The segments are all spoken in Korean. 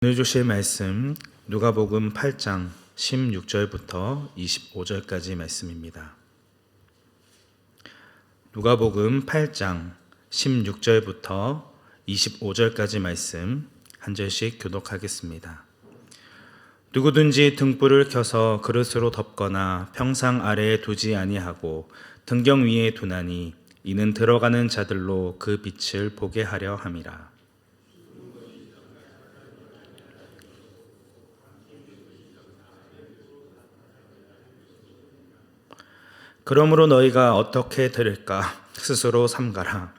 오늘 주실 말씀 누가복음 8장 16절부터 25절까지 말씀입니다. 누가복음 8장 16절부터 25절까지 말씀 한 절씩 교독하겠습니다. 누구든지 등불을 켜서 그릇으로 덮거나 평상 아래에 두지 아니하고 등경 위에 두나니 이는 들어가는 자들로 그 빛을 보게 하려 함이라. 그러므로 너희가 어떻게 들을까 스스로 삼가라.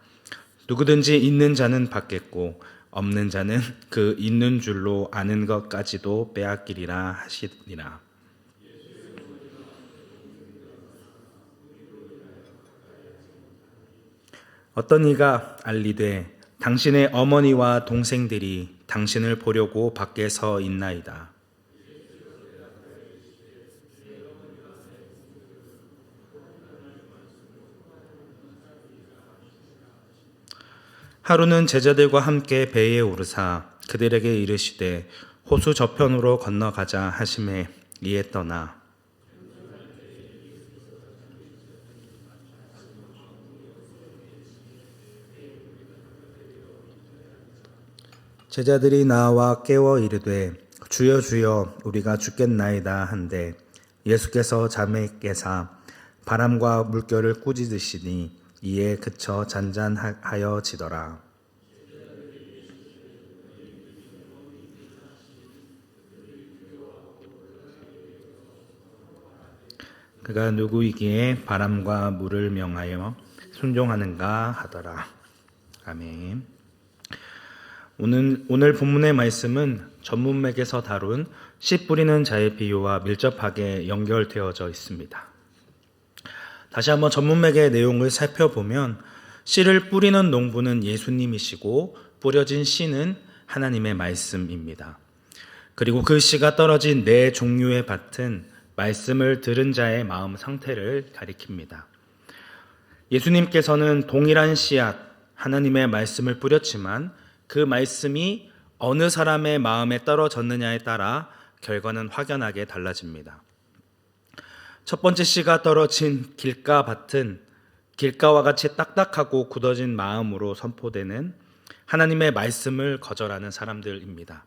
누구든지 있는 자는 받겠고 없는 자는 그 있는 줄로 아는 것까지도 빼앗기리라 하시니라. 어떤 이가 알리되 당신의 어머니와 동생들이 당신을 보려고 밖에 서 있나이다. 하루는 제자들과 함께 배에 오르사 그들에게 이르시되 호수 저편으로 건너가자 하심에 이에 떠나 제자들이 나와 깨워 이르되 주여 주여 우리가 죽겠나이다 한데 예수께서 잠에 깨사 바람과 물결을 꾸짖으시니 이에 그쳐 잔잔하여지더라. 그가 누구이기에 바람과 물을 명하여 순종하는가 하더라. 아멘. 오늘 본문의 말씀은 전문맥에서 다룬 씨 뿌리는 자의 비유와 밀접하게 연결되어져 있습니다. 다시 한번 전문맥의 내용을 살펴보면 씨를 뿌리는 농부는 예수님이시고 뿌려진 씨는 하나님의 말씀입니다. 그리고 그 씨가 떨어진 네 종류의 밭은 말씀을 들은 자의 마음 상태를 가리킵니다. 예수님께서는 동일한 씨앗 하나님의 말씀을 뿌렸지만 그 말씀이 어느 사람의 마음에 떨어졌느냐에 따라 결과는 확연하게 달라집니다. 첫 번째 씨가 떨어진 길가 밭은 길가와 같이 딱딱하고 굳어진 마음으로 선포되는 하나님의 말씀을 거절하는 사람들입니다.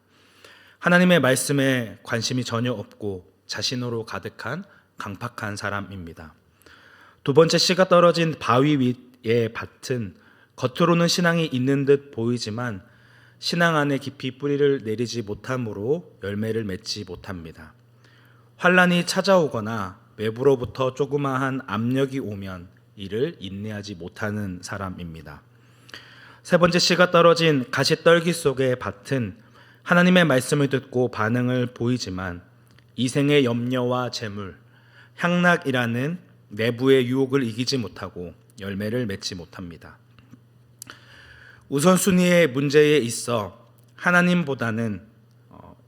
하나님의 말씀에 관심이 전혀 없고 자신으로 가득한 강팍한 사람입니다. 두 번째 씨가 떨어진 바위 위의 밭은 겉으로는 신앙이 있는 듯 보이지만 신앙 안에 깊이 뿌리를 내리지 못함으로 열매를 맺지 못합니다. 환난이 찾아오거나 외부로부터 조그마한 압력이 오면 이를 인내하지 못하는 사람입니다. 세 번째 씨가 떨어진 가시떨기 속의 밭은 하나님의 말씀을 듣고 반응을 보이지만 이생의 염려와 재물, 향락이라는 내부의 유혹을 이기지 못하고 열매를 맺지 못합니다. 우선순위의 문제에 있어 하나님보다는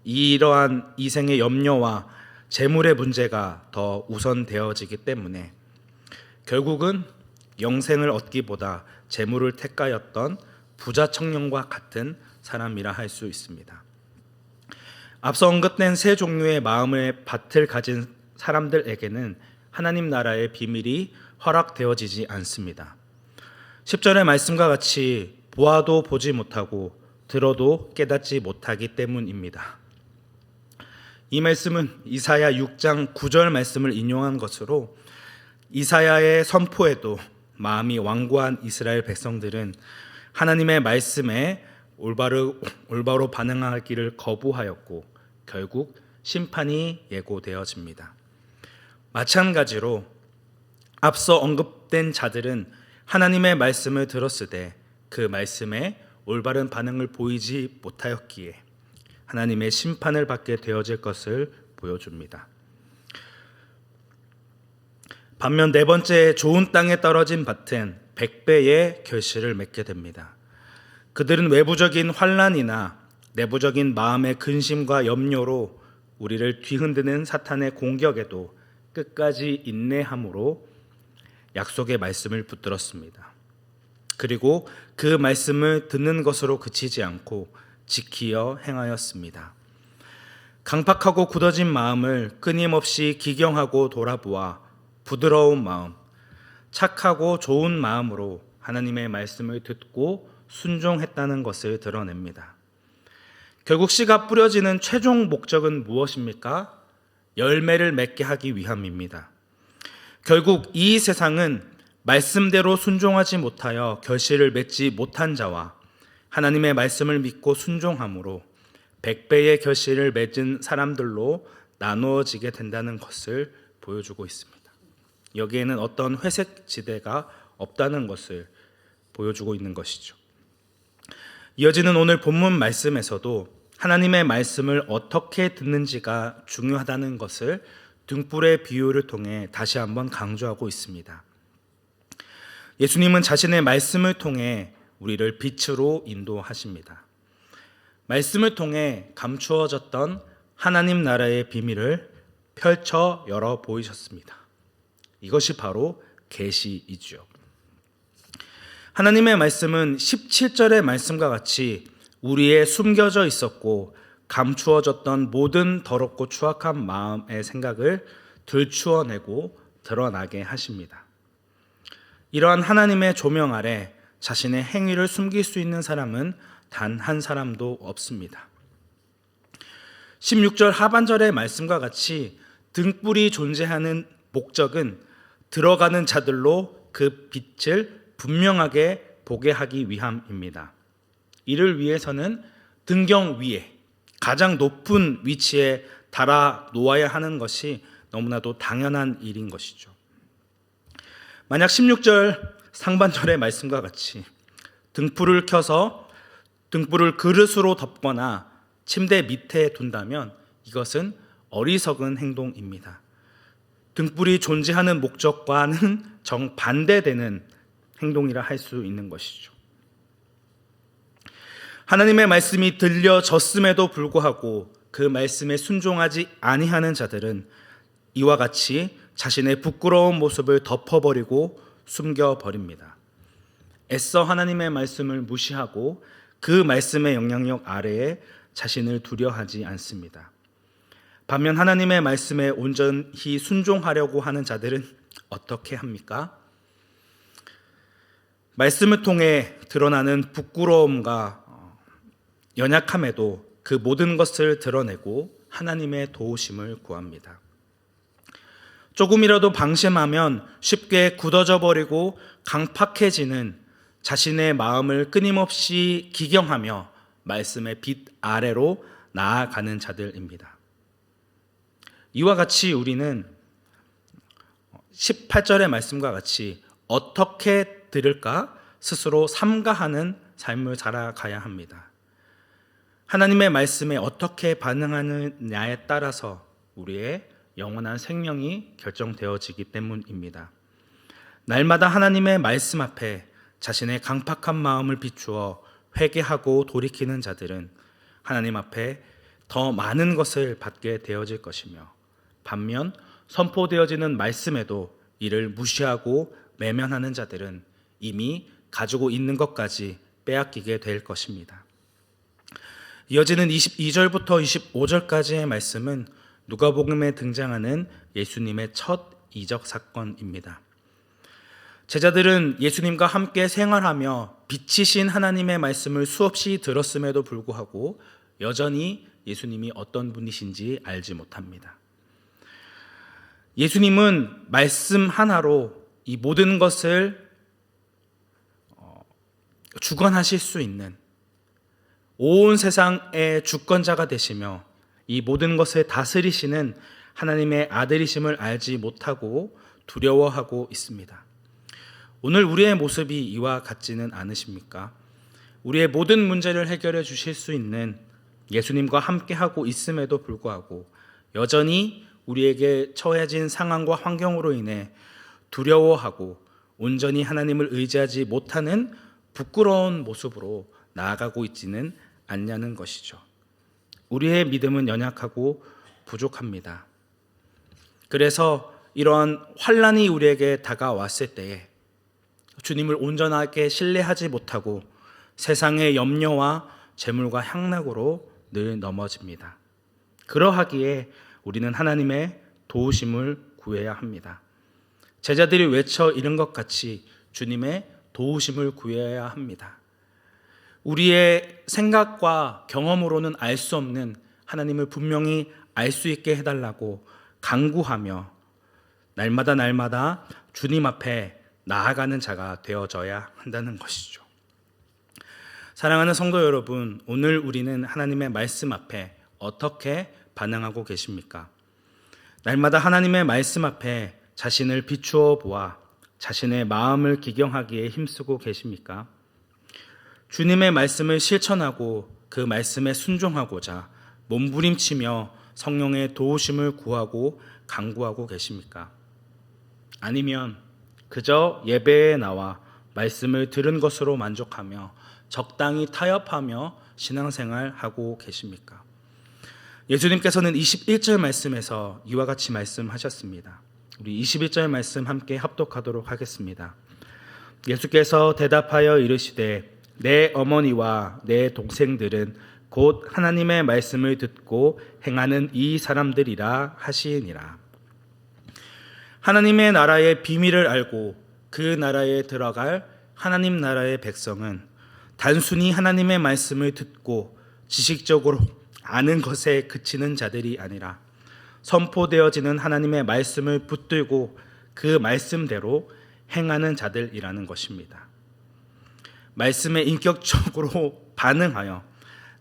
이러한 이생의 염려와 재물의 문제가 더 우선되어지기 때문에 결국은 영생을 얻기보다 재물을 택하였던 부자 청년과 같은 사람이라 할 수 있습니다. 앞서 언급된 세 종류의 마음의 밭을 가진 사람들에게는 하나님 나라의 비밀이 허락되어지지 않습니다. 10절의 말씀과 같이 보아도 보지 못하고 들어도 깨닫지 못하기 때문입니다. 이 말씀은 이사야 6장 9절 말씀을 인용한 것으로 이사야의 선포에도 마음이 완고한 이스라엘 백성들은 하나님의 말씀에 올바로 반응하기를 거부하였고 결국 심판이 예고되어집니다. 마찬가지로 앞서 언급된 자들은 하나님의 말씀을 들었으되 그 말씀에 올바른 반응을 보이지 못하였기에 하나님의 심판을 받게 되어질 것을 보여줍니다. 반면 네 번째 좋은 땅에 떨어진 밭은 100배의 결실을 맺게 됩니다. 그들은 외부적인 환난이나 내부적인 마음의 근심과 염려로 우리를 뒤흔드는 사탄의 공격에도 끝까지 인내함으로 약속의 말씀을 붙들었습니다. 그리고 그 말씀을 듣는 것으로 그치지 않고 지키어 행하였습니다. 강팍하고 굳어진 마음을 끊임없이 기경하고 돌아보아 부드러운 마음, 착하고 좋은 마음으로 하나님의 말씀을 듣고 순종했다는 것을 드러냅니다. 결국 씨가 뿌려지는 최종 목적은 무엇입니까? 열매를 맺게 하기 위함입니다. 결국 이 세상은 말씀대로 순종하지 못하여 결실을 맺지 못한 자와 하나님의 말씀을 믿고 순종함으로 100배의 결실을 맺은 사람들로 나누어지게 된다는 것을 보여주고 있습니다. 여기에는 어떤 회색 지대가 없다는 것을 보여주고 있는 것이죠. 이어지는 오늘 본문 말씀에서도 하나님의 말씀을 어떻게 듣는지가 중요하다는 것을 등불의 비유를 통해 다시 한번 강조하고 있습니다. 예수님은 자신의 말씀을 통해 우리를 빛으로 인도하십니다. 말씀을 통해 감추어졌던 하나님 나라의 비밀을 펼쳐 열어 보이셨습니다. 이것이 바로 계시이죠. 하나님의 말씀은 17절의 말씀과 같이 우리의 숨겨져 있었고 감추어졌던 모든 더럽고 추악한 마음의 생각을 들추어내고 드러나게 하십니다. 이러한 하나님의 조명 아래 자신의 행위를 숨길 수 있는 사람은 단 한 사람도 없습니다. 16절 하반절의 말씀과 같이 등불이 존재하는 목적은 들어가는 자들로 그 빛을 분명하게 보게 하기 위함입니다. 이를 위해서는 등경 위에 가장 높은 위치에 달아 놓아야 하는 것이 너무나도 당연한 일인 것이죠. 만약 16절 상반절의 말씀과 같이 등불을 켜서 등불을 그릇으로 덮거나 침대 밑에 둔다면 이것은 어리석은 행동입니다. 등불이 존재하는 목적과는 정반대되는 행동이라 할 수 있는 것이죠. 하나님의 말씀이 들려졌음에도 불구하고 그 말씀에 순종하지 아니하는 자들은 이와 같이 자신의 부끄러운 모습을 덮어버리고 숨겨버립니다. 애써 하나님의 말씀을 무시하고 그 말씀의 영향력 아래에 자신을 두려워하지 않습니다. 반면 하나님의 말씀에 온전히 순종하려고 하는 자들은 어떻게 합니까? 말씀을 통해 드러나는 부끄러움과 연약함에도 그 모든 것을 드러내고 하나님의 도우심을 구합니다. 조금이라도 방심하면 쉽게 굳어져 버리고 강팍해지는 자신의 마음을 끊임없이 기경하며 말씀의 빛 아래로 나아가는 자들입니다. 이와 같이 우리는 18절의 말씀과 같이 어떻게 들을까 스스로 삼가하는 삶을 살아가야 합니다. 하나님의 말씀에 어떻게 반응하느냐에 따라서 우리의 영원한 생명이 결정되어지기 때문입니다. 날마다 하나님의 말씀 앞에 자신의 강팍한 마음을 비추어 회개하고 돌이키는 자들은 하나님 앞에 더 많은 것을 받게 되어질 것이며 반면 선포되어지는 말씀에도 이를 무시하고 외면하는 자들은 이미 가지고 있는 것까지 빼앗기게 될 것입니다. 이어지는 22절부터 25절까지의 말씀은 누가복음에 등장하는 예수님의 첫 이적 사건입니다. 제자들은 예수님과 함께 생활하며 빛이신 하나님의 말씀을 수없이 들었음에도 불구하고 여전히 예수님이 어떤 분이신지 알지 못합니다. 예수님은 말씀 하나로 이 모든 것을 주관하실 수 있는 온 세상의 주권자가 되시며 이 모든 것을 다스리시는 하나님의 아들이심을 알지 못하고 두려워하고 있습니다. 오늘 우리의 모습이 이와 같지는 않으십니까? 우리의 모든 문제를 해결해 주실 수 있는 예수님과 함께하고 있음에도 불구하고 여전히 우리에게 처해진 상황과 환경으로 인해 두려워하고 온전히 하나님을 의지하지 못하는 부끄러운 모습으로 나아가고 있지는 않냐는 것이죠. 우리의 믿음은 연약하고 부족합니다. 그래서 이러한 환난이 우리에게 다가왔을 때에 주님을 온전하게 신뢰하지 못하고 세상의 염려와 재물과 향락으로 늘 넘어집니다. 그러하기에 우리는 하나님의 도우심을 구해야 합니다. 제자들이 외쳐 이른 것 같이 주님의 도우심을 구해야 합니다. 우리의 생각과 경험으로는 알 수 없는 하나님을 분명히 알 수 있게 해달라고 간구하며 날마다 주님 앞에 나아가는 자가 되어져야 한다는 것이죠. 사랑하는 성도 여러분, 오늘 우리는 하나님의 말씀 앞에 어떻게 반응하고 계십니까? 날마다 하나님의 말씀 앞에 자신을 비추어 보아 자신의 마음을 기경하기에 힘쓰고 계십니까? 주님의 말씀을 실천하고 그 말씀에 순종하고자 몸부림치며 성령의 도우심을 구하고 간구하고 계십니까? 아니면 그저 예배에 나와 말씀을 들은 것으로 만족하며 적당히 타협하며 신앙생활하고 계십니까? 예수님께서는 21절 말씀에서 이와 같이 말씀하셨습니다. 우리 21절 말씀 함께 합독하도록 하겠습니다. 예수께서 대답하여 이르시되 내 어머니와 내 동생들은 곧 하나님의 말씀을 듣고 행하는 이 사람들이라 하시니라. 하나님의 나라의 비밀을 알고 그 나라에 들어갈 하나님 나라의 백성은 단순히 하나님의 말씀을 듣고 지식적으로 아는 것에 그치는 자들이 아니라 선포되어지는 하나님의 말씀을 붙들고 그 말씀대로 행하는 자들이라는 것입니다. 말씀에 인격적으로 반응하여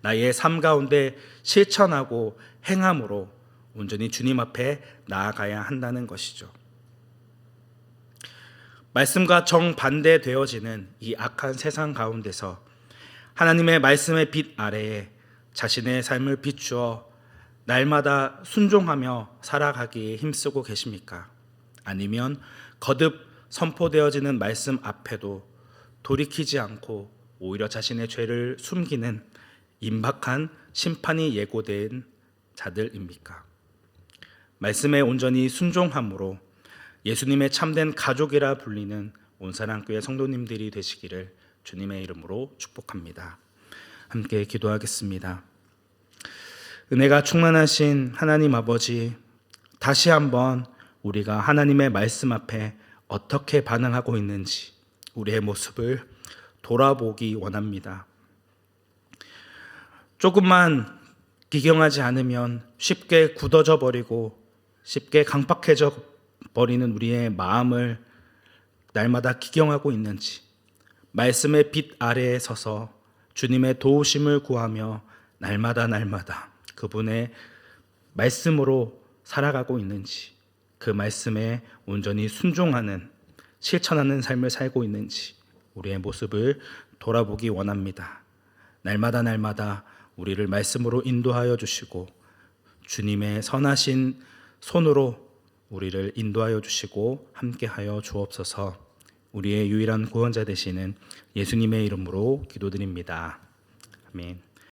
나의 삶 가운데 실천하고 행함으로 온전히 주님 앞에 나아가야 한다는 것이죠. 말씀과 정반대되어지는 이 악한 세상 가운데서 하나님의 말씀의 빛 아래에 자신의 삶을 비추어 날마다 순종하며 살아가기에 힘쓰고 계십니까? 아니면 거듭 선포되어지는 말씀 앞에도 돌이키지 않고 오히려 자신의 죄를 숨기는 임박한 심판이 예고된 자들입니까? 말씀에 온전히 순종함으로 예수님의 참된 가족이라 불리는 온사랑교회 성도님들이 되시기를 주님의 이름으로 축복합니다. 함께 기도하겠습니다. 은혜가 충만하신 하나님 아버지, 다시 한번 우리가 하나님의 말씀 앞에 어떻게 반응하고 있는지 우리의 모습을 돌아보기 원합니다. 조금만 기경하지 않으면 쉽게 굳어져 버리고 쉽게 강팍해져 버리는 우리의 마음을 날마다 기경하고 있는지, 말씀의 빛 아래에 서서 주님의 도우심을 구하며 날마다 그분의 말씀으로 살아가고 있는지, 그 말씀에 온전히 순종하는 실천하는 삶을 살고 있는지 우리의 모습을 돌아보기 원합니다. 날마다 우리를 말씀으로 인도하여 주시고 주님의 선하신 손으로 우리를 인도하여 주시고 함께하여 주옵소서. 우리의 유일한 구원자 되시는 예수님의 이름으로 기도드립니다. 아멘.